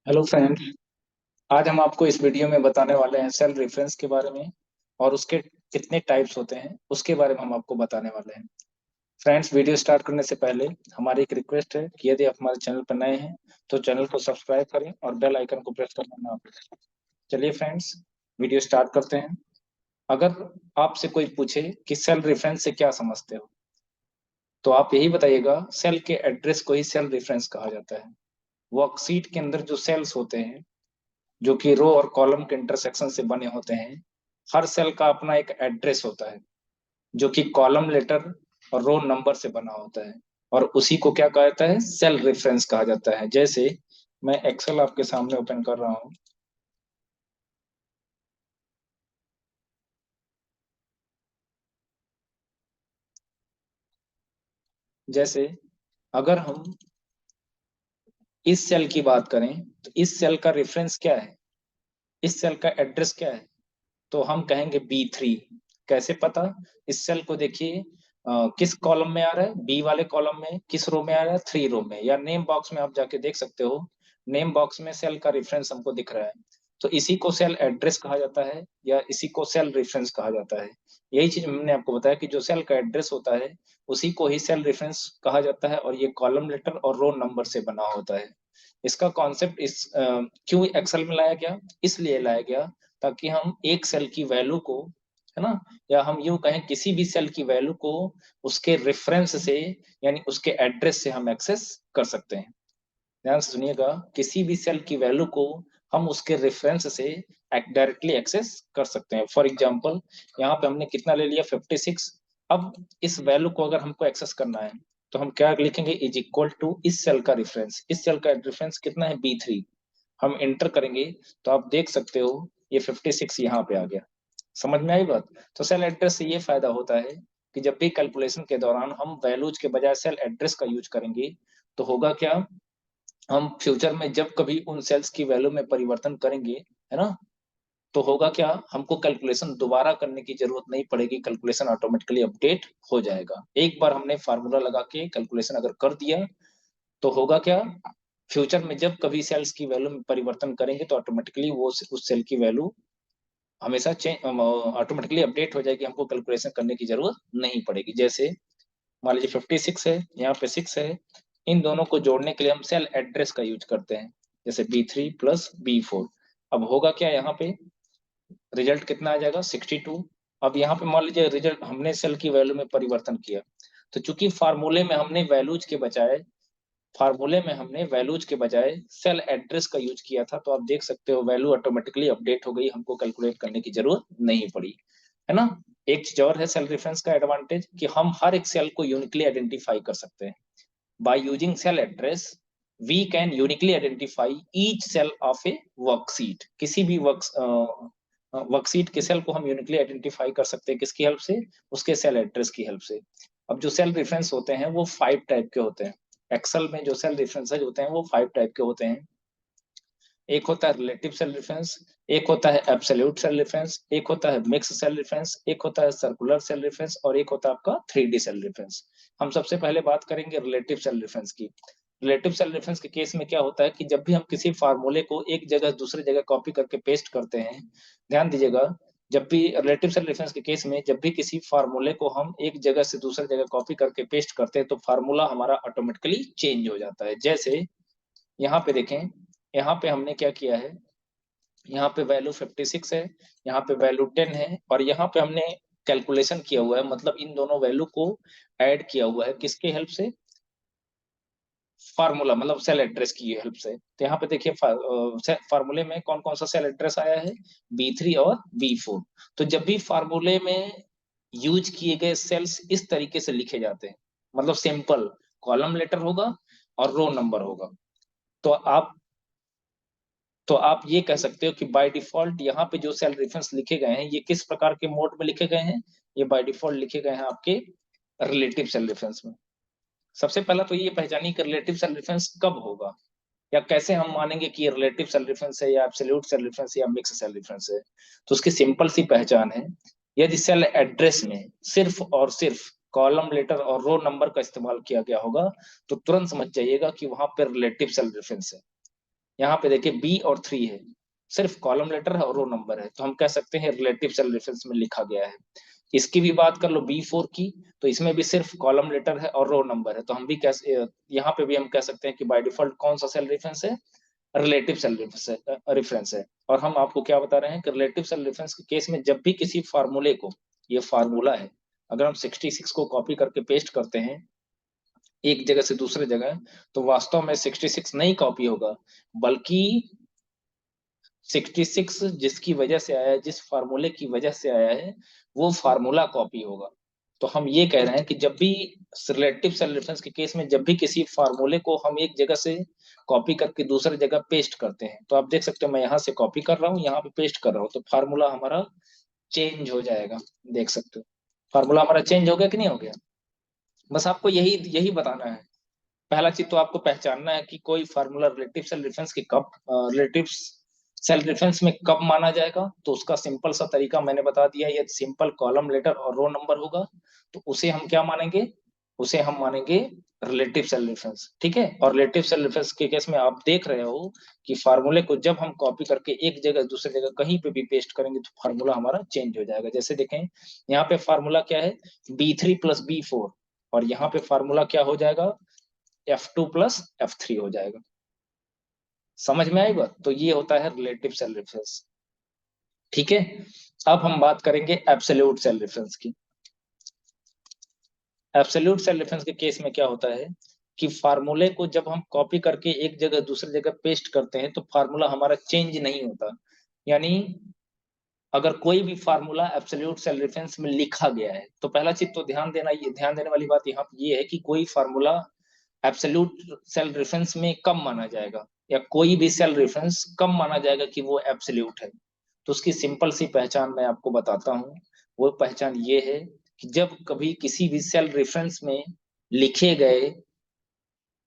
Hello friends. आज हम आपको इस वीडियो में बताने वाले हैं सेल रेफरेंस के बारे में और उसके कितने टाइप्स होते हैं उसके बारे में हम आपको बताने वाले हैं। फ्रेंड्स, वीडियो स्टार्ट करने से पहले हमारी एक रिक्वेस्ट है कि यदि आप हमारे चैनल पर नए हैं तो चैनल को सब्सक्राइब करें और बेल आइकन को प्रेस करना ना भूलें। चलिए फ्रेंड्स, वीडियो स्टार्ट करते हैं। अगर आपसे कोई पूछे कि सेल रेफरेंस से क्या समझते हो, तो आप यही बताइएगा, सेल के एड्रेस को ही सेल रेफरेंस कहा जाता है। वर्कशीट के अंदर जो सेल्स होते हैं, जो कि रो और कॉलम के इंटरसेक्शन से बने होते हैं, हर सेल का अपना एक एड्रेस होता है जो कि कॉलम लेटर और रो नंबर से बना होता है, और उसी को क्या कहा जाता है, सेल रेफरेंस कहा जाता है। जैसे मैं एक्सेल आपके सामने ओपन कर रहा हूं। जैसे अगर हम इस सेल की बात करें तो इस सेल का रेफरेंस क्या है, इस सेल का एड्रेस क्या है, तो हम कहेंगे B3। कैसे पता? इस सेल को देखिए, किस कॉलम में आ रहा है, बी वाले कॉलम में, किस रो में आ रहा है, 3 रो में, या नेम बॉक्स में आप जाके देख सकते हो। नेम बॉक्स में सेल का रेफरेंस हमको दिख रहा है, तो इसी को सेल एड्रेस कहा जाता है या इसी को सेल रेफरेंस कहा जाता है। यही चीज हमने आपको बताया कि जो सेल का एड्रेस होता है उसी को ही सेल रेफरेंस कहा जाता है, और ये कॉलम लेटर और रो नंबर से बना होता है। इसका कॉन्सेप्ट क्यों एक्सेल में लाया गया, इसलिए लाया गया ताकि हम एक सेल की वैल्यू को, है ना, या हम यूं कहें किसी भी सेल की वैल्यू को उसके रेफरेंस से, यानी उसके एड्रेस से हम एक्सेस कर सकते हैं। ध्यान से सुनिएगा, किसी भी सेल की वैल्यू को हम उसके रेफरेंस से डायरेक्टली एक्सेस कर सकते हैं। फॉर एग्जांपल, यहाँ पे हमने कितना ले लिया, 56। अब इस वैल्यू को अगर हमको एक्सेस करना है तो हम क्या लिखेंगे, इज इक्वल टू इस सेल का रेफरेंस। इस सेल का रेफरेंस कितना है, B3। हम एंटर करेंगे तो आप देख सकते हो ये 56 यहाँ पे आ गया। समझ में आई बात? तो सेल एड्रेस से ये फायदा होता है कि जब भी कैलकुलेशन के दौरान हम वैल्यूज के बजाय सेल एड्रेस का यूज करेंगे तो होगा क्या, हम फ्यूचर में जब कभी उन सेल्स की वैल्यू में परिवर्तन करेंगे, है ना, तो होगा क्या, हमको कैलकुलेशन दोबारा करने की जरूरत नहीं पड़ेगी, कैलकुलेशन ऑटोमेटिकली अपडेट हो जाएगा। एक बार हमने फार्मूला लगा के कैलकुलेशन अगर कर दिया तो होगा क्या, फ्यूचर में जब कभी सेल्स की वैल्यू में परिवर्तन करेंगे तो ऑटोमेटिकली वो उस सेल की वैल्यू हमेशा चेंज ऑटोमेटिकली अपडेट हो जाएगी, हमको कैलकुलेशन करने की जरूरत नहीं पड़ेगी। जैसे मान लीजिए 56 है, यहाँ पे 6 है, इन दोनों को जोड़ने के लिए हम सेल एड्रेस का यूज करते हैं, जैसे B3 प्लस B4। अब होगा क्या, यहाँ पे रिजल्ट कितना आ जाएगा, 62। अब यहाँ पे मान लीजिए रिजल्ट हमने सेल की वैल्यू में परिवर्तन किया, तो चूंकि फार्मूले में हमने वैल्यूज के बजाय सेल एड्रेस का यूज किया था, तो आप देख सकते हो वैल्यू ऑटोमेटिकली अपडेट हो गई, हमको कैलकुलेट करने की जरूरत नहीं पड़ी, है ना। एक चीज और है सेल रेफरेंस का एडवांटेज, कि हम हर एक सेल को यूनिकली आइडेंटिफाई कर सकते हैं। By using cell address we can uniquely identify each cell of a worksheet. किसी भी वर्कशीट के सेल को हम यूनिकली आइडेंटिफाई कर सकते हैं, किसकी हेल्प से, उसके सेल एड्रेस की हेल्प से। अब जो सेल रेफरेंस होते हैं वो 5 टाइप के होते हैं। एक्सेल में जो सेल रेफरेंसेज होते हैं वो 5 टाइप के होते हैं। एक होता है रिलेटिव सेल रेफरेंस, एक होता है एब्सोल्यूट सेल रेफरेंस, एक होता है मिक्स सेल रेफरेंस, एक होता है सर्कुलर सेल रेफरेंस, और एक होता है आपका 3D सेल रेफरेंस। हम सबसे पहले बात करेंगे रिलेटिव सेल रेफरेंस की। रिलेटिव सेल रेफरेंस के केस में क्या होता है कि जब भी हम किसी फार्मूले को एक जगह दूसरी जगह कॉपी करके पेस्ट करते हैं, ध्यान दीजिएगा, जब भी रिलेटिव सेल रेफरेंस के केस में जब भी किसी फार्मूले को हम एक जगह से दूसरी जगह कॉपी करके पेस्ट करते हैं तो फार्मूला हमारा ऑटोमेटिकली चेंज हो जाता है। जैसे यहाँ पे देखें, यहाँ पे हमने क्या किया है, यहाँ पे वैल्यू 56 है, यहाँ पे वैल्यू 10 है, और यहाँ पे हमने कैलकुलेशन किया हुआ है, मतलब इन दोनों वैल्यू को ऐड किया हुआ है, किसके हेल्प से, फार्मूला मतलब सेल एड्रेस की हेल्प से। तो यहाँ पे देखिए फार्मूले में कौन कौन सा सेल एड्रेस आया है, B3 और B4। तो जब भी फार्मूले में यूज किए गए सेल्स इस तरीके से लिखे जाते हैं, मतलब सिंपल कॉलम लेटर होगा और रो नंबर होगा, तो आप ये कह सकते हो कि बाय डिफॉल्ट यहाँ पे जो सेल रेफरेंस लिखे गए हैं ये किस प्रकार के मोड में लिखे गए हैं, ये बाय डिफॉल्ट लिखे गए हैं आपके रिलेटिव सेल रेफरेंस में। सबसे पहला तो ये पहचानिए कि रिलेटिव सेल रेफरेंस कब होगा, या कैसे हम मानेंगे कि ये रिलेटिव सेल रेफरेंस है या एब्सोल्यूट सेल रेफरेंस या मिक्स सेल रेफरेंस है। तो उसकी सिंपल सी पहचान है, यदि सेल एड्रेस में सिर्फ और सिर्फ कॉलम लेटर और रो नंबर का इस्तेमाल किया गया होगा तो तुरंत समझ जाइएगा कि वहां पर रिलेटिव सेल रेफरेंस है। यहाँ पे देखिए बी और 3 है, सिर्फ कॉलम लेटर है और रो नंबर है, तो हम कह सकते हैं रिलेटिव सेल रेफरेंस में लिखा गया है। इसकी भी बात कर लो B4 की, तो इसमें भी सिर्फ कॉलम लेटर है और रो नंबर है, तो हम भी कैसे यहाँ पे भी हम कह सकते हैं कि बाय डिफॉल्ट कौन सा सेल रेफरेंस है, रिलेटिव सेल रेफरेंस है। और हम आपको क्या बता रहे हैं कि रिलेटिव सेल रेफरेंस के केस में जब भी किसी फार्मूले को, ये फार्मूला है, अगर हम 66 को कॉपी करके पेस्ट करते हैं एक जगह से दूसरे जगह, तो वास्तव में 66 नहीं कॉपी होगा, बल्कि 66 जिसकी वजह से आया है, जिस फार्मूले की वजह से आया है, वो फार्मूला कॉपी होगा। तो हम ये कह रहे हैं कि जब भी रिलेटिव सेल रेफरेंस के केस में जब भी किसी फार्मूले को हम एक जगह से कॉपी करके दूसरी जगह पेस्ट करते हैं, तो आप देख सकते हो मैं यहाँ से कॉपी कर रहा हूँ, यहाँ पे पेस्ट कर रहा हूँ, तो फार्मूला हमारा चेंज हो जाएगा। देख सकते हो फार्मूला हमारा चेंज हो गया कि नहीं हो गया। बस आपको यही यही बताना है। पहला चीज तो आपको पहचानना है कि कोई फार्मूला रिलेटिव सेल रेफरेंस की कब रिलेटिव सेल रेफरेंस में कब माना जाएगा, तो उसका सिंपल सा तरीका मैंने बता दिया, ये सिंपल कॉलम लेटर और रो नंबर होगा, तो उसे हम क्या मानेंगे, उसे हम मानेंगे रिलेटिव सेल रेफरेंस। ठीक है, और रिलेटिव सेल रेफरेंस के केस में आप देख रहे हो कि फार्मूले को जब हम कॉपी करके एक जगह दूसरी जगह कहीं पे भी पेस्ट करेंगे तो फार्मूला हमारा चेंज हो जाएगा। जैसे देखें यहाँ पे फार्मूला क्या है, B3 + B4, और यहाँ पे फार्मूला क्या हो जाएगा, F2 + F3 हो जाएगा। समझ में आई बात। तो ये होता है रिलेटिव सेल रेफरेंस। ठीक है, अब हम बात करेंगे एब्सोल्यूट सेल रेफरेंस की। एब्सोल्यूट सेल रेफरेंस के केस में क्या होता है कि फार्मूले को जब हम कॉपी करके एक जगह दूसरी जगह पेस्ट करते हैं तो फार्मूला हमारा चेंज नहीं होता। यानी अगर कोई भी फार्मूला एब्सोल्यूट सेल रेफरेंस में लिखा गया है, तो पहला चीज तो ध्यान देने वाली बात यहाँ पे ये है कि कोई फार्मूला एब्सोल्यूट सेल रेफरेंस में कब माना जाएगा, या कोई भी सेल रेफरेंस कब माना जाएगा कि वो एब्सोल्यूट है। तो उसकी सिंपल सी पहचान मैं आपको बताता हूँ। वो पहचान ये है कि जब कभी किसी भी सेल रेफरेंस में लिखे गए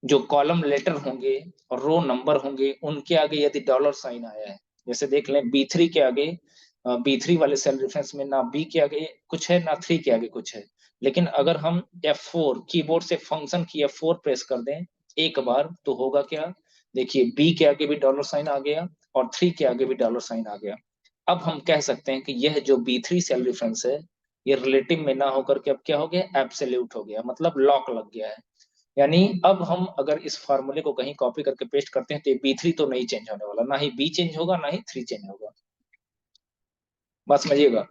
जो कॉलम लेटर होंगे और रो नंबर होंगे, उनके आगे यदि डॉलर साइन आया है, जैसे देख लें B3 के आगे, B3 वाले सेल रेफरेंस में ना B के आगे कुछ है ना 3 के आगे कुछ है, लेकिन अगर हम F4 कीबोर्ड से फंक्शन की F4 प्रेस कर दें एक बार, तो होगा क्या, देखिए B के आगे भी डॉलर साइन आ गया और 3 के आगे भी डॉलर साइन आ गया। अब हम कह सकते हैं कि यह जो B3 सेल रेफरेंस है, ये रिलेटिव में ना होकर के अब क्या हो गया, एब्सोल्यूट हो गया, मतलब लॉक लग गया है। यानी अब हम अगर इस फार्मूले को कहीं कॉपी करके पेस्ट करते हैं तो B3 तो नहीं चेंज होने वाला, ना ही B चेंज होगा ना ही 3 चेंज होगा। बात समझिएगा।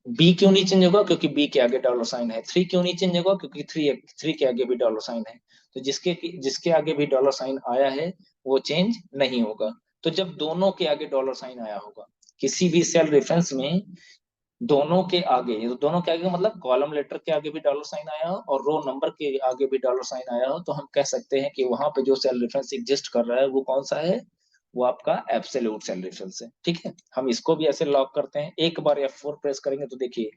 B क्यों नहीं चेंज होगा, क्योंकि B के आगे डॉलर साइन है। 3 क्यों नहीं चेंज होगा, क्योंकि 3 के आगे भी डॉलर साइन है। तो जिसके जिसके आगे भी डॉलर साइन आया है वो चेंज नहीं होगा। तो जब दोनों के आगे डॉलर साइन आया होगा किसी भी सेल रेफरेंस में, दोनों के आगे, तो दोनों के आगे मतलब कॉलम लेटर के आगे भी डॉलर साइन आया हो और रो नंबर के आगे भी डॉलर साइन आया हो, तो हम कह सकते हैं कि वहां पे जो सेल रेफरेंस एग्जिस्ट कर रहा है वो कौन सा है, वो आपका एब्सोल्यूट सेल रेफरेंस है। ठीक है, हम इसको भी ऐसे लॉक करते हैं। एक बार F4 प्रेस करेंगे तो देखिए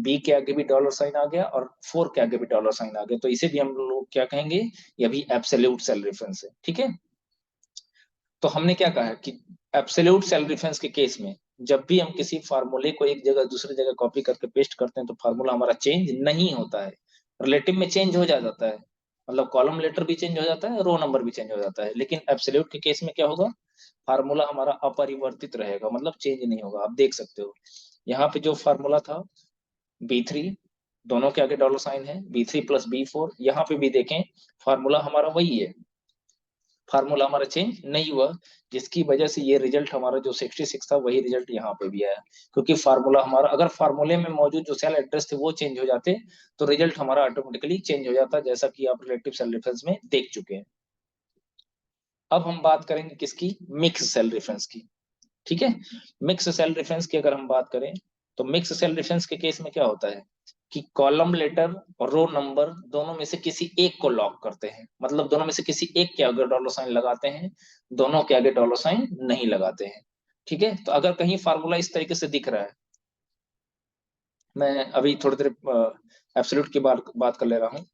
B के आगे भी डॉलर साइन आ गया और 4 के आगे भी डॉलर साइन आ गया, तो इसे भी हम लोग क्या कहेंगे, ये भी एब्सोल्यूट सेल रेफरेंस है। ठीक है, तो हमने क्या कहा है कि एब्सोल्यूट सेल रेफरेंस के केस में जब भी हम किसी फार्मूले को एक जगह दूसरी जगह कॉपी करके पेस्ट करते हैं तो फार्मूला हमारा चेंज नहीं होता है। रिलेटिव में चेंज हो जाता है, मतलब कॉलम लेटर भी चेंज हो जाता है, रो नंबर भी चेंज हो जाता है, लेकिन एब्सोल्यूट के केस में क्या होगा, फार्मूला हमारा अपरिवर्तित रहेगा, मतलब चेंज नहीं होगा। आप देख सकते हो यहाँ पे जो फार्मूला था B3, दोनों के आगे डॉलर साइन है, B3 + B4, यहाँ पे भी देखें फार्मूला हमारा वही है, फार्मूला हमारा चेंज नहीं हुआ, जिसकी वजह से ये रिजल्ट हमारा जो 66 था वही रिजल्ट यहाँ पे भी आया। क्योंकि फार्मूला हमारा, अगर फार्मूले में मौजूद जो सेल एड्रेस थे वो चेंज हो जाते तो रिजल्ट हमारा ऑटोमेटिकली चेंज हो जाता, जैसा कि आप रिलेटिव सेल रेफरेंस में देख चुके हैं। अब हम बात करेंगे किसकी, मिक्स सेल रेफरेंस की। ठीक है, मिक्स सेल रेफरेंस की अगर हम बात करें तो मिक्स सेल रेफरेंस के केस में क्या होता है कि कॉलम लेटर और रो नंबर दोनों में से किसी एक को लॉक करते हैं, मतलब दोनों में से किसी एक के आगे डॉलर साइन लगाते हैं, दोनों के आगे डॉलर साइन नहीं लगाते हैं। ठीक है, तो अगर कहीं फार्मूला इस तरीके से दिख रहा है, मैं अभी थोड़ी देर एब्सोल्यूट की बात कर ले रहा हूँ।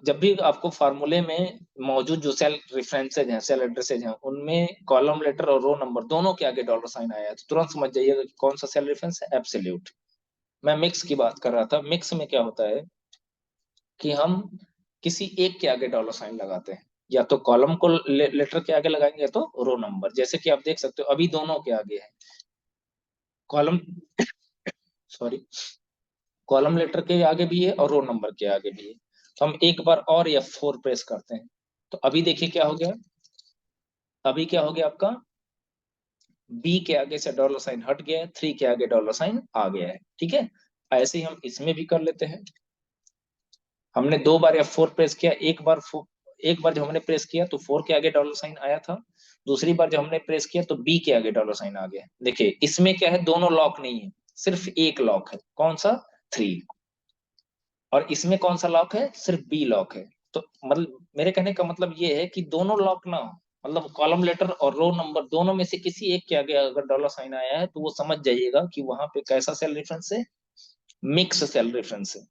जब भी आपको फार्मूले में मौजूद जो सेल रेफरेंसेज हैं, सेल एड्रेसेज हैं, उनमें कॉलम लेटर और रो नंबर दोनों के आगे डॉलर साइन आया है तो तुरंत समझ जाइएगा कि कौन सा सेल रेफरेंस है, एब्सोल्यूट। मैं मिक्स की बात कर रहा था। मिक्स में क्या होता है कि हम किसी एक के आगे डॉलर साइन लगाते हैं। या तो कॉलम को लेटर के आगे लगाएंगे या तो रो नंबर। जैसे कि आप देख सकते हो अभी दोनों के आगे है कॉलम, सॉरी, कॉलम लेटर के आगे भी है और रो नंबर के आगे भी है। तो हम एक बार और F4 प्रेस करते हैं, तो अभी देखिए क्या हो गया। अभी क्या हो गया आपका, बी के आगे से डॉलर साइन हट गया है, 3 के आगे डॉलर साइन आ गया है। ठीक है, ऐसे ही हम इसमें भी कर लेते हैं। हमने 2 बार F4 प्रेस किया, एक बार जब हमने प्रेस किया तो 4 के आगे डॉलर साइन आया था, दूसरी बार जब हमने प्रेस किया तो बी के आगे डॉलर साइन आ गया। देखिए इसमें क्या है, दोनों लॉक नहीं है, सिर्फ एक लॉक है, कौन सा, 3। और इसमें कौन सा लॉक है, सिर्फ बी लॉक है। तो मतलब मेरे कहने का मतलब ये है कि दोनों लॉक ना हो, मतलब कॉलम लेटर और रो नंबर दोनों में से किसी एक के आगे अगर डॉलर साइन आया है तो वो समझ जाइएगा कि वहां पे कैसा सेल रेफरेंस है, मिक्स सेल रेफरेंस है।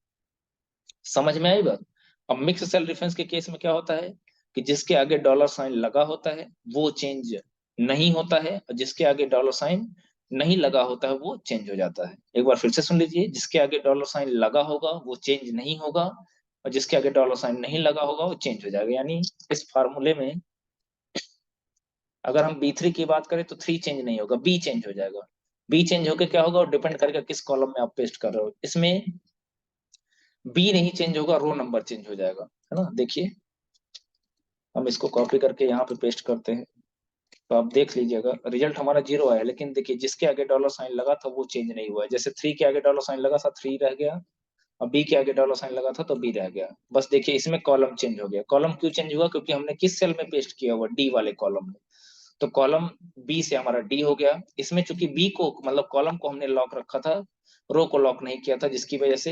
समझ में आई बात। अब मिक्स सेल रेफरेंस के केस में क्या होता है कि जिसके आगे डॉलर साइन लगा होता है वो चेंज नहीं होता है, और जिसके आगे डॉलर साइन नहीं लगा होता है वो चेंज हो जाता है। एक बार फिर से सुन लीजिए, जिसके आगे डॉलर साइन लगा होगा वो चेंज नहीं होगा, और जिसके आगे डॉलर साइन नहीं लगा होगा वो चेंज हो जाएगा। यानी इस फार्मूले में अगर हम B3 की बात करें तो 3 चेंज नहीं होगा, बी चेंज हो जाएगा। बी चेंज होकर क्या होगा, डिपेंड करेगा किस कॉलम में आप पेस्ट कर रहे हो। इसमें बी नहीं चेंज होगा, रो नंबर चेंज हो जाएगा, है ना। देखिए हम इसको कॉपी करके यहाँ पे पेस्ट करते हैं, तो आप देख लीजिएगा रिजल्ट हमारा 0 आया, लेकिन देखिए जिसके आगे डॉलर साइन लगा था वो चेंज नहीं हुआ है। जैसे 3 के आगे डॉलर साइन लगा था 3 रह गया, और बी के आगे डॉलर साइन लगा था तो बी रह गया। बस देखिए इसमें कॉलम चेंज हो गया। कॉलम क्यों चेंज हुआ, क्योंकि हमने किस सेल में पेस्ट किया हुआ, डी वाले कॉलम में। तो कॉलम बी से हमारा डी हो गया। इसमें चूंकि बी को मतलब कॉलम को हमने लॉक रखा था, रो को लॉक नहीं किया था, जिसकी वजह से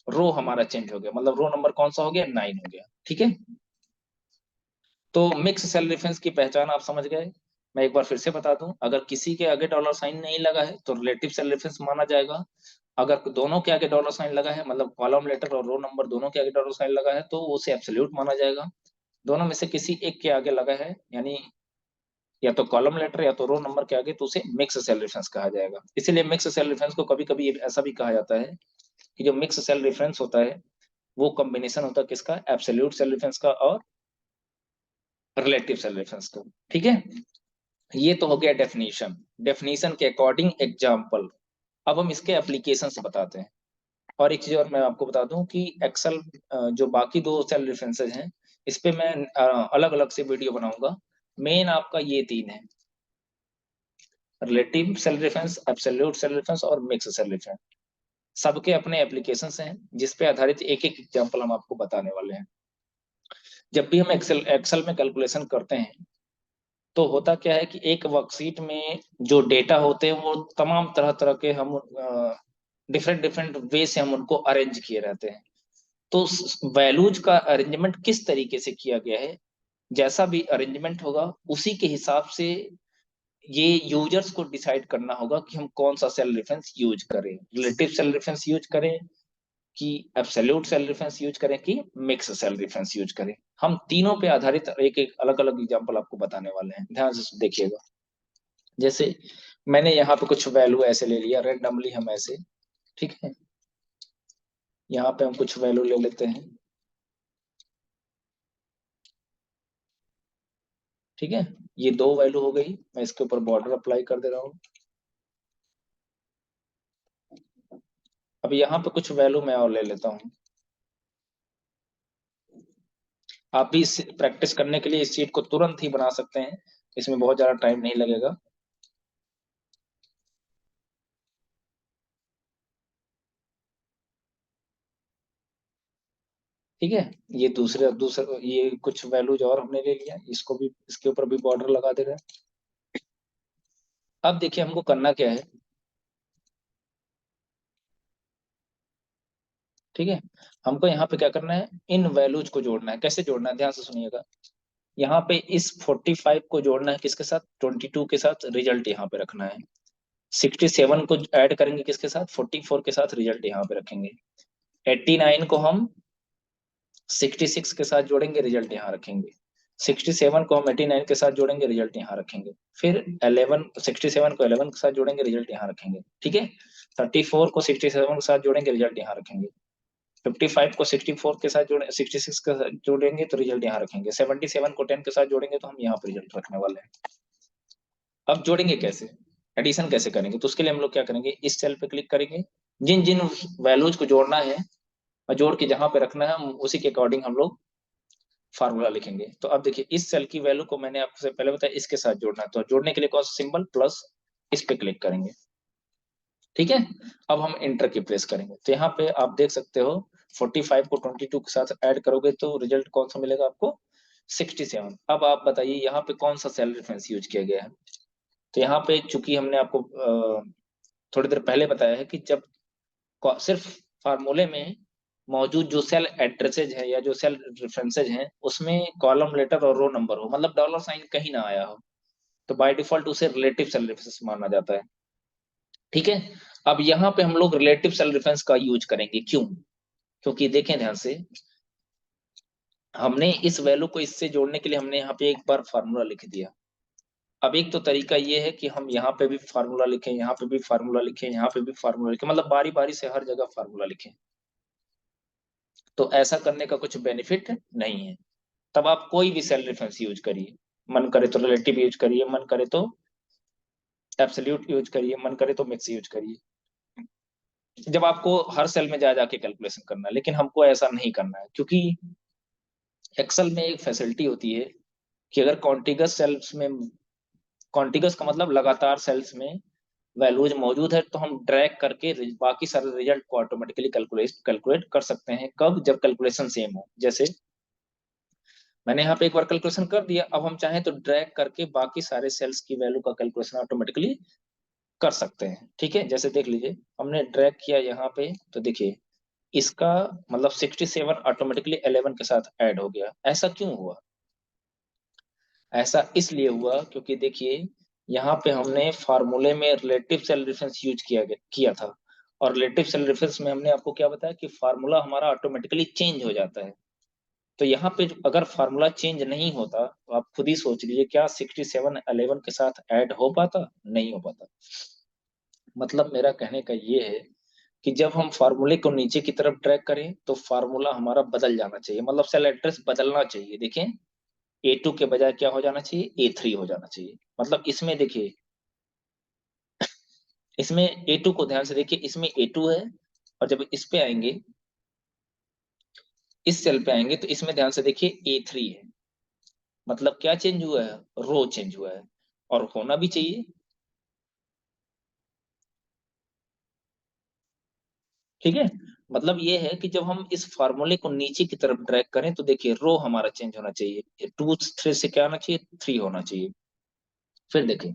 रो हमारा चेंज हो गया, मतलब रो नंबर कौन सा हो गया, 9 हो गया। ठीक है, तो मिक्स सेल रेफरेंस की पहचान आप समझ गए। मैं एक बार फिर से बता दूं, अगर किसी के आगे डॉलर साइन नहीं लगा है तो रिलेटिव सेल रेफरेंस माना जाएगा। अगर दोनों के आगे डॉलर साइन लगा है, मतलब कॉलम लेटर और रो नंबर दोनों के आगे डॉलर साइन लगा है, तो उसे एब्सोल्यूट माना जाएगा। दोनों में से किसी एक के आगे लगा है, यानी या तो कॉलम लेटर या तो रो नंबर के आगे, तो उसे मिक्स सेल रेफरेंस कहा जाएगा। इसीलिए मिक्स सेल रेफरेंस को कभी कभी ऐसा भी कहा जाता है कि जो मिक्स सेल रेफरेंस होता है वो कॉम्बिनेशन होता है किसका, एब्सोल्यूट सेल रेफरेंस का और रिलेटिव सेल रेफरेंस का। ठीक है, ये तो हो गया डेफिनेशन। डेफिनेशन के अकॉर्डिंग एग्जाम्पल। अब हम इसके एप्लीकेशंस बताते हैं। और एक चीज और मैं आपको बता दूं कि एक्सेल जो बाकी 2 सेल रेफरेंसेज हैं इस पे मैं अलग अलग से वीडियो बनाऊंगा। मेन आपका ये 3 है, relative cell reference, absolute cell reference और मिक्स सेल रेफरेंस। सबके अपने एप्लीकेशंस हैं जिस पे आधारित एक एक एग्जाम्पल हम आपको बताने वाले हैं। जब भी हम एक्सेल एक्सेल में कैलकुलेशन करते हैं तो होता क्या है कि एक वर्कशीट में जो डेटा होते हैं वो तमाम तरह तरह के हम डिफरेंट डिफरेंट वे से हम उनको अरेंज किए रहते हैं। तो वैल्यूज का अरेंजमेंट किस तरीके से किया गया है, जैसा भी अरेंजमेंट होगा उसी के हिसाब से ये यूजर्स को डिसाइड करना होगा कि हम कौन सा सेल रेफरेंस यूज करें, रिलेटिव सेल रेफरेंस यूज करें कि एब्सोल्यूट सेल रेफरेंस यूज करें कि मिक्स सेल रेफरेंस यूज करें। हम तीनों पे आधारित एक एक अलग अलग एग्जांपल आपको बताने वाले हैं, ध्यान से देखिएगा। जैसे मैंने यहाँ पे कुछ वैल्यू ऐसे ले लिया रेंडमली, हम ऐसे, ठीक है, यहाँ पे हम कुछ वैल्यू ले लेते हैं। ठीक है, ये 2 वैल्यू हो गई, मैं इसके ऊपर बॉर्डर अप्लाई कर दे रहा हूँ। अब यहाँ पे कुछ वैल्यू मैं और ले लेता हूँ। आप भी इस प्रैक्टिस करने के लिए इस शीट को तुरंत ही बना सकते हैं, इसमें बहुत ज्यादा टाइम नहीं लगेगा। ठीक है, ये दूसरे दूसरे ये कुछ वैल्यूज और हमने ले लिया, इसको भी इसके ऊपर भी बॉर्डर लगा दे रहे हैं। अब देखिए हमको करना क्या है। ठीक है, हमको यहाँ पे क्या करना है, इन वैल्यूज को जोड़ना है। कैसे जोड़ना है, ध्यान से सुनिएगा। यहाँ पे इस 45 को जोड़ना है किसके साथ, 22 के साथ, रिजल्ट यहाँ पे रखना है। 67 को ऐड करेंगे किसके साथ, 44 के साथ, रिजल्ट यहाँ पे रखेंगे। 89 को हम 66 के साथ जोड़ेंगे, रिजल्ट यहाँ रखेंगे। 67 को हम 89 के साथ जोड़ेंगे, रिजल्ट यहाँ रखेंगे। फिर 11 67 को 11 के साथ जोड़ेंगे, रिजल्ट यहाँ रखेंगे। ठीक है, 34 को 67 के साथ जोड़ेंगे, रिजल्ट यहाँ रखेंगे। 55 को 64 के साथ जोड़े, 66 के साथ जोड़ेंगे तो रिजल्ट यहाँ रखेंगे, 77 को 10 के साथ जोड़ेंगे तो हम यहाँ पर रिजल्ट रखने वाले हैं। अब जोड़ेंगे कैसे, एडिशन कैसे करेंगे, तो उसके लिए हम लोग क्या करेंगे, इस सेल पे क्लिक करेंगे, जिन जिन वैल्यूज को जोड़ना है और जोड़ के जहां पे रखना है हम उसी के अकॉर्डिंग हम लोग फार्मूला लिखेंगे। तो अब देखिए इस सेल की वैल्यू को मैंने आपसे पहले बताया इसके साथ जोड़ना है, तो जोड़ने के लिए कौन सा सिंबल, प्लस, इस पे क्लिक करेंगे। ठीक है, अब हम इंटर की प्रेस करेंगे तो यहाँ पे आप देख सकते हो 45 को 22 के साथ ऐड करोगे तो रिजल्ट कौन सा मिलेगा आपको, 67। अब आप बताइए यहाँ पे कौन सा सेल रेफरेंस यूज किया गया है। तो यहाँ पे चूंकि हमने आपको थोड़ी देर पहले बताया है कि जब सिर्फ फार्मूले में मौजूद जो सेल एड्रेसेज है या जो सेल रेफरेंसेज हैं उसमें कॉलम लेटर और रो नंबर हो, मतलब डॉलर साइन कहीं ना आया हो, तो बाय डिफॉल्ट उसे रिलेटिव सेल रेफरेंस माना जाता है। ठीक है, अब यहाँ पे हम लोग रिलेटिव सेल रेफरेंस का यूज करेंगे, क्यों, क्योंकि देखें ध्यान से, हमने इस वैल्यू को इससे जोड़ने के लिए हमने यहाँ पे एक बार फार्मूला लिख दिया। अब एक तो तरीका ये है कि हम यहाँ पे भी फार्मूला लिखें, यहाँ पे भी फार्मूला लिखें, यहाँ पे भी फार्मूला लिखें, मतलब बारी बारी से हर जगह फार्मूला लिखें, तो ऐसा करने का कुछ बेनिफिट नहीं है। तब आप कोई भी सेल रेफरेंस यूज करिए, मन करे तो रिलेटिव यूज करिए, मन करे तो एब्सोल्यूट यूज करिए, मन करे तो मिक्स यूज करिए, जब आपको हर सेल में जा जाके कैलकुलेशन करना है। लेकिन हमको ऐसा नहीं करना है, क्योंकि एक्सेल में एक फैसिलिटी होती है कि अगर कॉन्टिगस सेल्स में, कॉन्टिगस का मतलब लगातार सेल्स में वैल्यूज मौजूद है, तो हम ड्रैग करके बाकी सारे रिजल्ट को ऑटोमेटिकली कैलकुलेट कर सकते हैं। कब, जब कैलकुलेशन सेम हो। जैसे मैंने यहाँ पे एक बार कैलकुलेशन कर दिया, अब हम चाहें तो ड्रैग करके बाकी सारे सेल्स की वैल्यू का कैलकुलेशन ऑटोमेटिकली कर सकते हैं। ठीक है, जैसे देख लीजिए हमने ड्रैग किया यहाँ पे, तो देखिए इसका मतलब 67 ऑटोमेटिकली 11 के साथ ऐड हो गया। ऐसा क्यों हुआ, ऐसा इसलिए हुआ क्योंकि देखिए यहाँ पे हमने फार्मूले में रिलेटिव सेल रेफरेंस यूज किया था, और रिलेटिव सेल रेफरेंस में हमने आपको क्या बताया कि फार्मूला हमारा ऑटोमेटिकली चेंज हो जाता है। तो यहाँ पे अगर फार्मूला चेंज नहीं होता तो आप खुद ही सोच लीजिए क्या 67 11 के साथ ऐड हो पाता, नहीं हो पाता। मतलब मेरा कहने का ये है कि जब हम फार्मूले को नीचे की तरफ ड्रैग करें तो फार्मूला हमारा बदल जाना चाहिए, मतलब सेल एड्रेस बदलना चाहिए। देखें A2 के बजाय क्या हो जाना चाहिए, A3 हो जाना चाहिए। मतलब इसमें देखिए, इसमें A2 को ध्यान से देखिए, इसमें A2 है, और जब इस पे आएंगे, इस सेल पे आएंगे तो इसमें ध्यान से देखिए A3 है। मतलब क्या चेंज हुआ है, रो चेंज हुआ है, और होना भी चाहिए। ठीक है, मतलब ये है कि जब हम इस फार्मूले को नीचे की तरफ ड्रैग करें तो देखिए रो हमारा चेंज होना चाहिए, 2 3 से क्या होना चाहिए, 3 होना चाहिए। फिर देखिए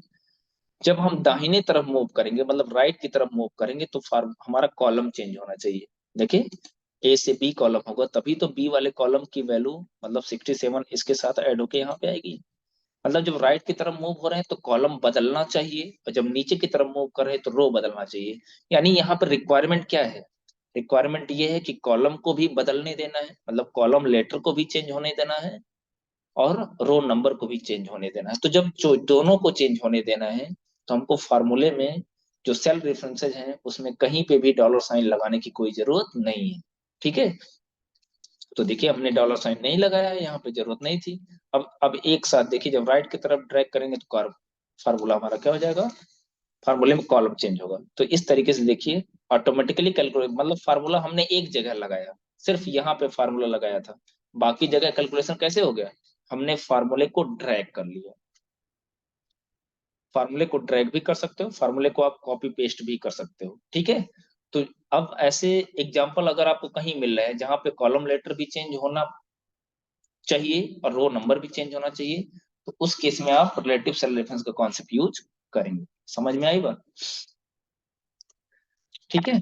जब हम दाहिने तरफ मूव करेंगे, मतलब राइट की तरफ मूव करेंगे, तो हमारा कॉलम चेंज होना चाहिए। देखिए ए से बी कॉलम होगा, तभी तो बी वाले कॉलम की वैल्यू मतलब 67 इसके साथ ऐड होके यहाँ पे आएगी। मतलब जब राइट की तरफ मूव हो रहे हैं तो कॉलम बदलना चाहिए, और जब नीचे की तरफ मूव कर रहे हैं तो रो बदलना चाहिए। यानी यहाँ पर रिक्वायरमेंट क्या है, रिक्वायरमेंट ये है कि कॉलम को भी बदलने देना है, मतलब कॉलम लेटर को भी चेंज होने देना है, और रो नंबर को भी चेंज होने देना है। तो जब जो दोनों को चेंज होने देना है तो हमको फार्मूले में जो सेल रेफरेंसेज हैं उसमें कहीं पे भी डॉलर साइन लगाने की कोई जरूरत नहीं है। ठीक है, तो देखिए हमने डॉलर साइन नहीं लगाया है, यहाँ पे जरूरत नहीं थी। अब एक साथ देखिए जब राइट की तरफ ड्रैग करेंगे तो फार्मूला हमारा क्या हो जाएगा, फार्मूले में कॉलम चेंज होगा। तो इस तरीके से देखिए ऑटोमेटिकली कैलकुलेट, मतलब फार्मूला हमने एक जगह लगाया, सिर्फ यहाँ पे फार्मूला लगाया था, बाकी जगह कैलकुलेशन कैसे हो गया, हमने फार्मूले को ड्रैग कर लिया। फार्मूले को ड्रैग भी कर सकते हो, फार्मूले को आप कॉपी पेस्ट भी कर सकते हो। ठीक है, तो अब ऐसे एग्जांपल अगर आपको कहीं मिल रहे हैं जहां पे कॉलम लेटर भी चेंज होना चाहिए और रो नंबर भी चेंज होना चाहिए, तो उस केस में आप रिलेटिव सेल रेफरेंस का कॉन्सेप्ट यूज करेंगे। समझ में आई बात। ठीक है,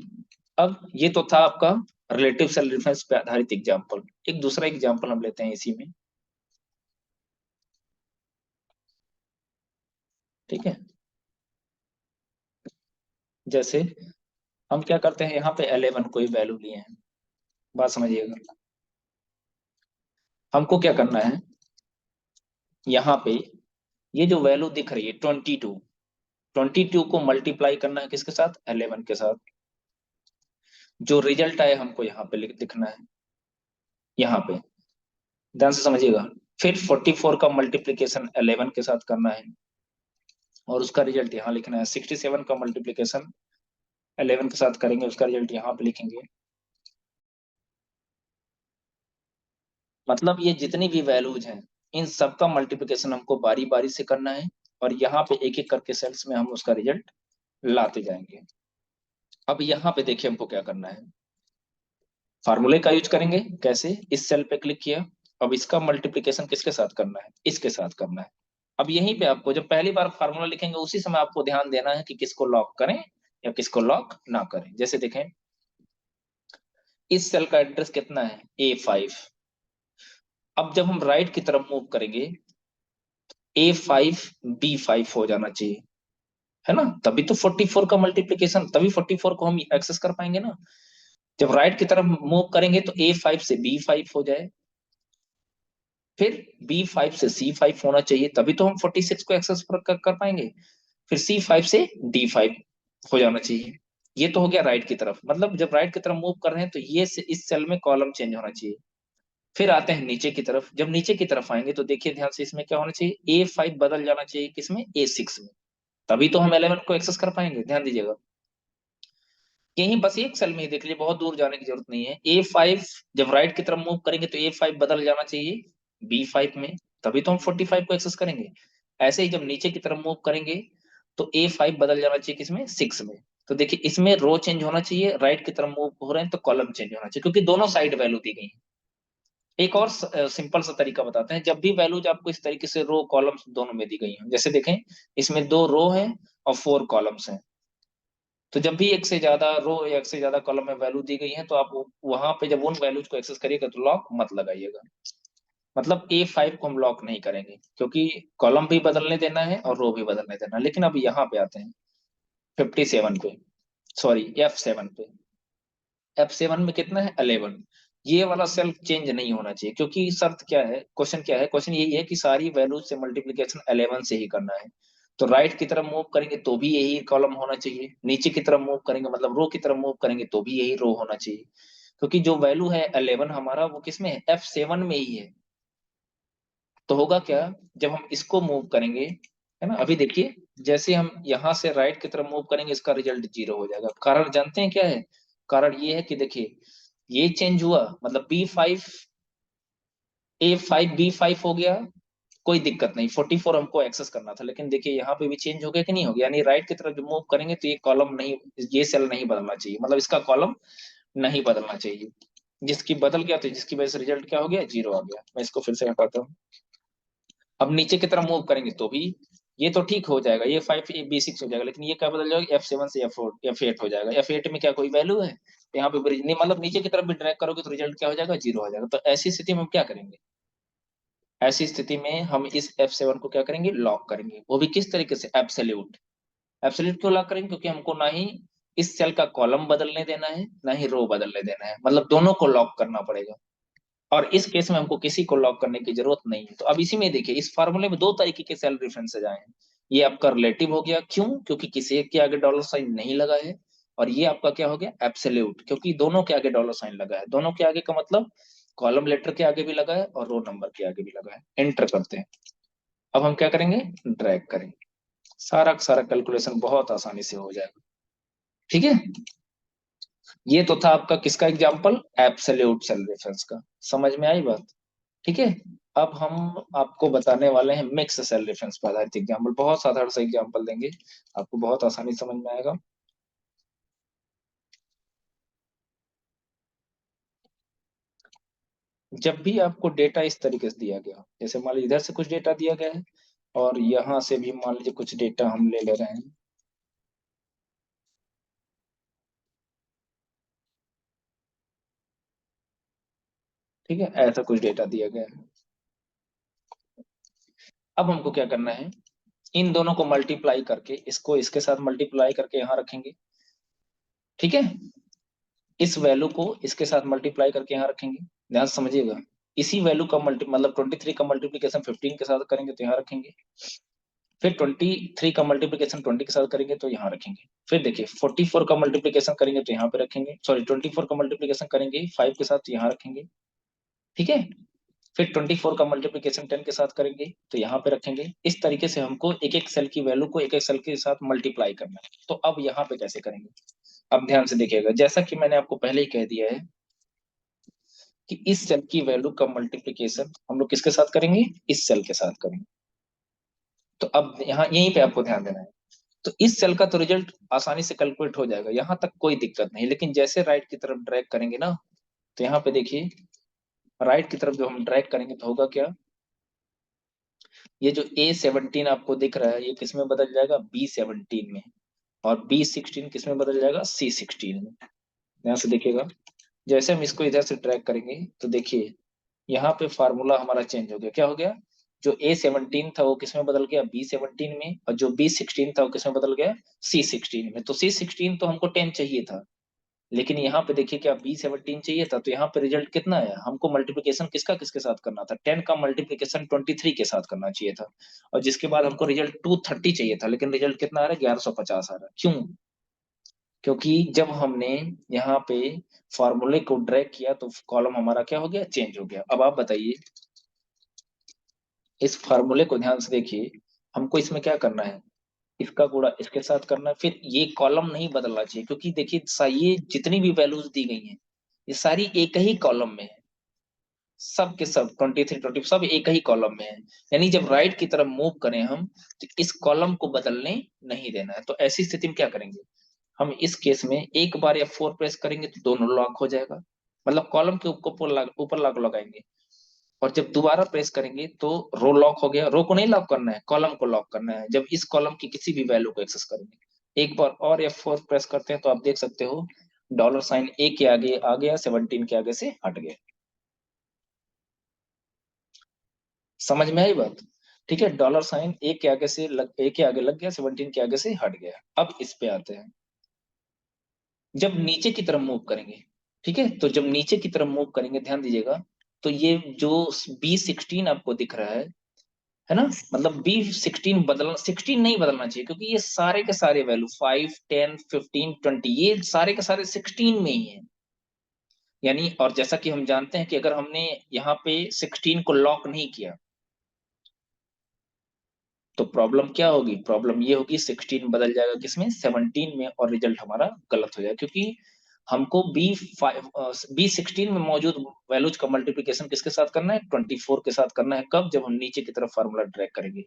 अब ये तो था आपका रिलेटिव सेल रेफरेंस पे आधारित एग्जांपल। एक दूसरा एग्जांपल हम लेते हैं इसी में। ठीक है, जैसे हम क्या करते हैं, यहाँ पे 11 कोई वैल्यू लिए हैं, बात समझिएगा। हमको क्या करना है, यहाँ पे ये जो वैल्यू दिख रही है 22 को मल्टीप्लाई करना है किसके साथ, 11 के साथ। जो रिजल्ट आए हमको यहाँ पे लिखना है, यहाँ पे ध्यान से समझिएगा। फिर 44 का मल्टीप्लीकेशन 11 के साथ करना है और उसका रिजल्ट यहाँ लिखना है। 67 का मल्टीप्लीकेशन 11 के साथ करेंगे, उसका रिजल्ट यहाँ पे लिखेंगे। मतलब ये जितनी भी वैल्यूज हैं इन सबका मल्टीप्लिकेशन हमको बारी बारी से करना है और यहाँ पे एक एक करके सेल्स में हम उसका रिजल्ट लाते जाएंगे। अब यहाँ पे देखिए हमको क्या करना है, फार्मूले का यूज करेंगे। कैसे? इस सेल पे क्लिक किया, अब इसका मल्टीप्लिकेशन किसके साथ करना है? इसके साथ करना है। अब यहीं पे आपको जब पहली बार फार्मूला लिखेंगे उसी समय आपको ध्यान देना है कि किसको लॉक करें या किसको लॉक ना करें। जैसे देखें इस सेल का एड्रेस कितना है? A5। अब जब हम राइट की तरफ मूव करेंगे A5 B5 हो जाना चाहिए, है ना? तभी तो 44 का मल्टीप्लिकेशन, तभी 44 को हम एक्सेस कर पाएंगे ना। जब राइट की तरफ मूव करेंगे तो A5 से B5 हो जाए, फिर B5 से C5 होना चाहिए, तभी तो हम 46 को एक्सेस कर पाएंगे। फिर C5 से D5 हो जाना चाहिए। ये तो हो गया राइट की तरफ, मतलब जब राइट की तरफ मूव कर रहे हैं तो ये से इस सेल में कॉलम चेंज होना चाहिए। फिर आते हैं नीचे की तरफ, जब नीचे की तरफ आएंगे तो देखिए ध्यान से इसमें क्या होना चाहिए, A5 बदल जाना चाहिए किसमें? A6 में, तभी तो हम 11 को एक्सेस कर पाएंगे। ध्यान दीजिएगा, यही बस एक सेल में ही देख लीजिए, बहुत दूर जाने की जरूरत नहीं है। A5 जब राइट की तरफ मूव करेंगे तो A5 बदल जाना चाहिए B5 में, तभी तो हम 45 को एक्सेस करेंगे। ऐसे ही जब नीचे की तरफ मूव करेंगे तो A5 बदल जाना चाहिए किसमें? 6 में। तो देखिए इसमें रो चेंज होना चाहिए, राइट की तरफ मूव हो रहे हैं तो कॉलम चेंज होना चाहिए, क्योंकि दोनों साइड वैल्यू दी गई है। एक और सिंपल सा तरीका बताते हैं, जब भी वैल्यूज आपको इस तरीके से रो कॉलम्स दोनों में दी गई हैं, जैसे देखें इसमें 2 रो हैं और 4 कॉलम्स हैं, तो जब भी एक से ज्यादा रो या एक से ज्यादा कॉलम में वैल्यू दी गई है तो आप वहां पे जब उन वैल्यूज को एक्सेस करिएगा तो लॉक मत लगाइएगा। मतलब A5 को हम लॉक नहीं करेंगे क्योंकि कॉलम भी बदलने देना है और रो भी बदलने देना है। लेकिन अब यहाँ पे आते हैं 57 पे, सॉरी F7 पे। F7 में कितना है? 11। ये वाला सेल चेंज नहीं होना चाहिए, क्योंकि शर्त क्या है, क्वेश्चन क्या है? क्वेश्चन यही है कि सारी वैल्यूज से मल्टीप्लिकेशन 11 से ही करना है। तो राइट की तरफ मूव करेंगे तो भी यही कॉलम होना चाहिए, नीचे की तरफ मूव करेंगे मतलब रो की तरफ मूव करेंगे तो भी यही रो होना चाहिए, क्योंकि जो वैल्यू है 11 हमारा वो किसमें है? F7 में ही है। तो होगा क्या, जब हम इसको मूव करेंगे, है ना, अभी देखिए जैसे हम यहाँ से राइट की तरफ मूव करेंगे इसका रिजल्ट 0 हो जाएगा। कारण जानते हैं क्या है? कारण ये है कि देखिए ये चेंज हुआ, मतलब B5 A5 B5 हो गया, कोई दिक्कत नहीं, 44 हमको एक्सेस करना था, लेकिन देखिए यहाँ पे भी चेंज हो गया कि नहीं हो गया? यानी राइट की तरफ जब मूव करेंगे तो ये कॉलम नहीं, ये सेल नहीं बदलना चाहिए, मतलब इसका कॉलम नहीं बदलना चाहिए। जिसकी बदल गया तो जिसकी वजह से रिजल्ट क्या हो गया? 0 आ गया। मैं इसको फिर से हटाता हूँ। अब नीचे की तरफ मूव करेंगे तो भी ये तो ठीक हो जाएगा, ये 5 B6 हो जाएगा, लेकिन ये क्या बदल जाएगा? F7 से F8 हो जाएगा। F8 में क्या कोई वैल्यू है? तो यहाँ पे नहीं, मतलब नीचे की तरफ भी ड्रैग करोगे तो रिजल्ट क्या हो जाएगा? 0 हो जाएगा। तो ऐसी स्थिति में हम क्या करेंगे? ऐसी स्थिति में हम इस F7 को क्या करेंगे? लॉक करेंगे। वो भी किस तरीके से? एब्सोल्यूट। एब्सोल्यूट क्यों लॉक करेंगे? क्योंकि हमको ना ही इस सेल का कॉलम बदलने देना है ना ही रो बदलने देना है, मतलब दोनों को लॉक करना पड़ेगा। और इस केस में हमको किसी को लॉक करने की जरूरत नहीं है। तो अब इसी में देखिए इस फार्मूले में दो तरीके के सेल रेफरेंसेज आए हैं। ये आपका रिलेटिव हो गया, क्यों? क्योंकि किसी एक के आगे डॉलर साइन नहीं लगा है। और ये आपका क्या हो गया? एब्सोल्यूट, क्योंकि दोनों के आगे डॉलर साइन लगा है। दोनों के आगे का मतलब कॉलम लेटर के आगे भी लगा है और रो नंबर के आगे भी लगा है। एंटर करते हैं। अब हम क्या करेंगे? ड्रैग करेंगे। सारा का सारा कैलकुलेशन बहुत आसानी से हो जाएगा। ठीक है, ये तो था आपका किसका एग्जाम्पल? एब्सोल्यूट सेल रेफरेंस का। समझ में आई बात? ठीक है। अब हम आपको बताने वाले हैं मिक्स सेल रेफरेंस पर आधारित एग्जाम्पल। बहुत साधारण सा एग्जाम्पल देंगे, आपको बहुत आसानी से समझ में आएगा। जब भी आपको डेटा इस तरीके से दिया गया, जैसे मान लीजिए इधर से कुछ डेटा दिया गया है और यहाँ से भी मान लीजिए कुछ डेटा हम ले ले रहे हैं। ठीक है, ऐसा कुछ डेटा दिया गया है। अब हमको क्या करना है, इन दोनों को मल्टीप्लाई करके, इसको इसके साथ मल्टीप्लाई करके यहाँ रखेंगे। ठीक है, इस वैल्यू को इसके साथ मल्टीप्लाई करके यहाँ रखेंगे। ध्यान से समझिएगा, इसी वैल्यू का मल्टी मतलब 23 का मल्टीप्लीकेशन 15 के साथ करेंगे तो यहाँ रखेंगे। फिर 23 का मल्टीप्लीकेशन 20 के साथ करेंगे तो यहाँ रखेंगे। फिर देखिए 44 का मल्टीप्लीकेशन करेंगे तो यहाँ पे रखेंगे, सॉरी 24 का मल्टीप्लीकेशन करेंगे 5 के साथ तो यहाँ रखेंगे, ठीक है। फिर 24 का मल्टीप्लीकेशन 10 के साथ करेंगे तो यहाँ पे रखेंगे। इस तरीके से हमको एक एक सेल की वैल्यू को एक एक सेल के साथ मल्टीप्लाई करना है। तो अब यहाँ पे कैसे करेंगे, अब ध्यान से देखिएगा, जैसा कि मैंने आपको पहले ही कह दिया है कि इस सेल की वैल्यू का मल्टीप्लीकेशन हम लोग किसके साथ करेंगे, इस सेल के साथ करेंगे। तो अब यहाँ यहीं पे आपको ध्यान देना है। तो इस सेल का तो रिजल्ट आसानी से कैलकुलेट हो जाएगा, यहाँ तक कोई दिक्कत नहीं। लेकिन जैसे राइट की तरफ ड्रैग करेंगे ना, तो यहाँ पे देखिए राइट की तरफ जो हम ड्रैग करेंगे तो होगा क्या, ये जो A17 आपको दिख रहा है ये किस में बदल जाएगा, B17 में, और B16 किस में बदल जाएगा, C16 में। ध्यान से देखिएगा, जैसे हम इसको इधर से ड्रैग करेंगे तो देखिए यहाँ पे फार्मूला हमारा चेंज हो गया। क्या हो गया, जो A17 था वो किस में बदल गया, B17 में, और जो B16 था वो किस में बदल गया, C16 में। तो C16 तो हमको 10 चाहिए था, लेकिन यहाँ पे देखिए क्या B17 चाहिए था। तो यहाँ पे रिजल्ट कितना आया, हमको मल्टीप्लीकेशन किसका किसके साथ करना था, 10 का मल्टीप्लीकेशन 23 के साथ करना चाहिए था, और जिसके बाद हमको रिजल्ट 230 चाहिए था, लेकिन रिजल्ट कितना आ रहा है, 1150 आ रहा है। क्यों, क्योंकि जब हमने यहाँ पे फॉर्मूले को ड्रैग किया तो कॉलम हमारा क्या हो गया, चेंज हो गया। अब आप बताइए, इस फार्मूले को ध्यान से देखिए, हमको इसमें क्या करना है, इसका गुणा इसके साथ करना है। फिर ये कॉलम नहीं बदलना चाहिए, क्योंकि देखिए ये जितनी भी वैल्यूज दी गई हैं ये सारी एक ही कॉलम में है, सब के सब 23 20 सब एक ही कॉलम में है। यानी जब राइट की तरफ मूव करें हम तो इस कॉलम को बदलने नहीं देना है। तो ऐसी स्थिति में क्या करेंगे, हम इस केस में एक बार F4 प्रेस करेंगे तो दोनों लॉक हो जाएगा, मतलब कॉलम के ऊपर लॉक लगाएंगे। और जब दोबारा प्रेस करेंगे तो रो लॉक हो गया, रो को नहीं लॉक करना है, कॉलम को लॉक करना है जब इस कॉलम की किसी भी वैल्यू को एक्सेस करेंगे। एक बार और F4 प्रेस करते हैं तो आप देख सकते हो डॉलर साइन ए के आगे आ गया, 17 के आगे से हट गया। समझ में आई बात, ठीक है, डॉलर साइन ए के आगे लग गया, 17 के आगे से हट गया। अब इस पे आते हैं, जब नीचे की तरफ मूव करेंगे, ठीक है, तो जब नीचे की तरफ मूव करेंगे ध्यान दीजिएगा, तो ये जो B16 आपको दिख रहा है ना, मतलब B16 बदलना, 16 नहीं बदलना चाहिए, क्योंकि ये सारे के सारे वैल्यू 5 10 15 20 ये सारे के सारे 16 में ही है। यानी और जैसा कि हम जानते हैं कि अगर हमने यहाँ पे 16 को लॉक नहीं किया तो प्रॉब्लम क्या होगी, प्रॉब्लम ये होगी 16 बदल जाएगा किसमें, 17 में, और रिजल्ट हमारा गलत हो जाएगा। क्योंकि हमको B16 में मौजूद वैल्यूज का मल्टीप्लिकेशन किसके साथ करना है, 24 के साथ करना है। कब, जब हम नीचे की तरफ फार्मूला ड्रैग करेंगे।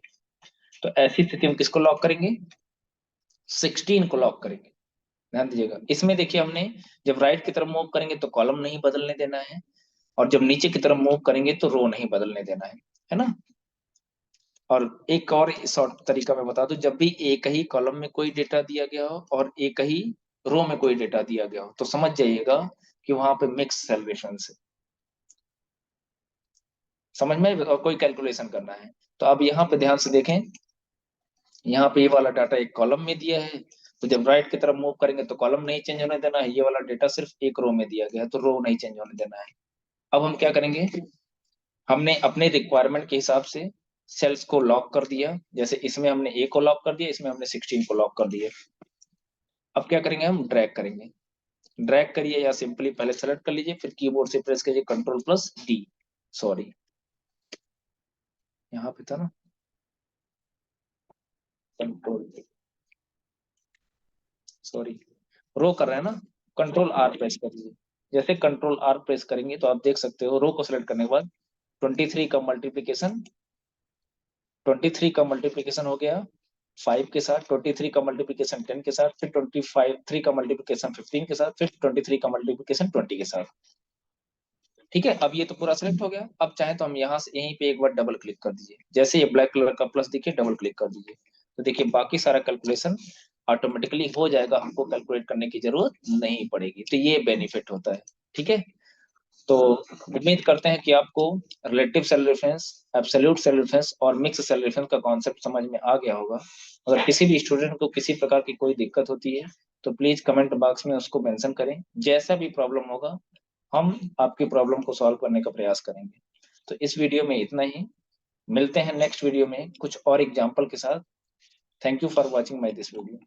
तो ऐसी स्थिति में किसको लॉक करेंगे, 16 को लॉक करेंगे। ध्यान दीजिएगा, इसमें देखिए हमने जब राइट की तरफ मूव करेंगे तो कॉलम नहीं बदलने देना है, और जब नीचे की तरफ मूव करेंगे तो रो नहीं बदलने देना है ना। और एक और शॉर्ट तरीका मैं बता दूं, जब भी एक ही कॉलम में कोई डेटा दिया गया हो और एक ही रो में कोई डेटा दिया गया हो तो समझ जाइएगा कि वहां पे मिक्स सेल रेफरेंस है। समझ में, और कोई कैलकुलेशन करना है तो अब यहाँ पे ध्यान से देखें, यहाँ पे ये वाला डाटा एक कॉलम में दिया है, तो जब राइट की तरफ मूव करेंगे तो कॉलम नहीं चेंज होने देना है, ये वाला डेटा सिर्फ एक रो में दिया गया है तो रो नहीं चेंज होने देना है। अब हम क्या करेंगे, हमने अपने रिक्वायरमेंट के हिसाब से सेल्स को लॉक कर दिया, जैसे इसमें हमने ए को लॉक कर दिया, इसमें हमने 16 को लॉक कर दिया। अब क्या करेंगे, हम ड्रैग करेंगे, ड्रैग करिए या सिंपली पहले सेलेक्ट कर लीजिए, फिर कीबोर्ड से प्रेस करिए Ctrl+D, सॉरी यहाँ पे था ना, कंट्रोल, सॉरी, रो कर रहे हैं ना, Ctrl+R प्रेस कर लीजिए। जैसे Ctrl+R प्रेस करेंगे तो आप देख सकते हो रो को सिलेक्ट करने के बाद 23 का मल्टीप्लीकेशन 23 का मल्टीप्लीकेशन हो गया 5 के साथ, 23 का मल्टीप्लीकेशन 10 के साथ, फिर 25 3 का मल्टीप्लीकेशन 15 के साथ, फिर 23 का मल्टीप्लीकेशन 20 के साथ। ठीक है, अब ये तो पूरा सिलेक्ट हो गया। अब चाहे तो हम यहाँ से यहीं पे एक बार डबल क्लिक कर दीजिए, जैसे ये ब्लैक कलर का प्लस दिखे डबल क्लिक कर दीजिए, तो देखिए बाकी सारा कैलकुलेशन ऑटोमेटिकली हो जाएगा, हमको कैलकुलेट करने की जरूरत नहीं पड़ेगी। तो ये बेनिफिट होता है, ठीक है। तो उम्मीद करते हैं कि आपको relative cell reference, absolute cell reference और मिक्स सेल रेफरेंस का कॉन्सेप्ट समझ में आ गया होगा। अगर किसी भी स्टूडेंट को किसी प्रकार की कोई दिक्कत होती है तो प्लीज कमेंट बॉक्स में उसको मेंशन करें, जैसा भी प्रॉब्लम होगा हम आपकी प्रॉब्लम को सॉल्व करने का प्रयास करेंगे। तो इस वीडियो में इतना ही, मिलते हैं नेक्स्ट वीडियो में कुछ और एग्जाम्पल के साथ। Thank you for watching my this video.